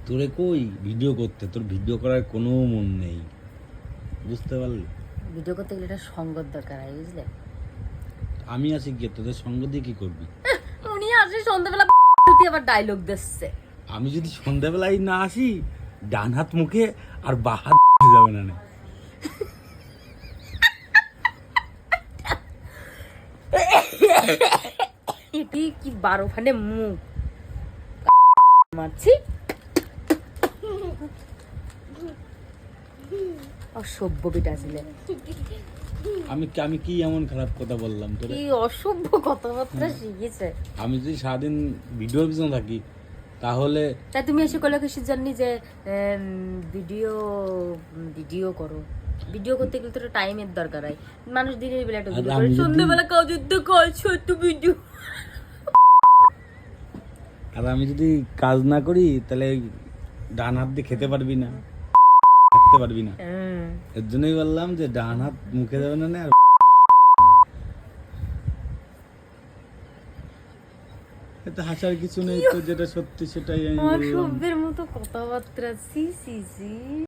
তোরে কই ভিডিও করতে, তোর ভিডিও করার কোনো মন নেই, বুঝতে পারলি? ভিডিও করতে গেলে এটা সঙ্গত দরকার হয়, বুঝলে? আমি আছি গিয়ে তোদের সঙ্গ দিয়ে কি করবি? উনি আসে সন্ধ্যাবেলা আবার ডায়লগ দিচ্ছে। আমি যদি সন্ধ্যাবেলায় না আসি, ডান হাত মুখে আর বাঁ হাত যাবে না। এটি কি 12 ফানে মুখ মারছি। অসভ্য বেটা ছিলে। আমি কি এমন খারাপ কথা বললাম তোরে? কি অসভ্য কথাবার্তা শিখেছে। আমি যদি সারাদিন ভিডিওর পিছনে থাকি তাহলে তাই তুমি এসে কলে খুশি জানি যে ভিডিও ভিডিও করো। ভিডিও করতে গেলে তো টাইমের দরকার হয়। মানুষ দিনের বেলা একটা ভিডিও করে, সন্ধ্যাবেলা কাজের তো কাজ একটু ভিডিও। আর আমি যদি কাজ না করি তাহলে ডান হাত দিয়ে খেতে পারবি না, থাকতে পারবি না। এর জন্যই বললাম যে ডান হাত মুখে যাবে না। আর এতে হাসার কিছু নেই, তো যেটা সত্যি সেটাই আমি বললাম। অসভ্যের মতো কথাবার্তা। সি সি সি।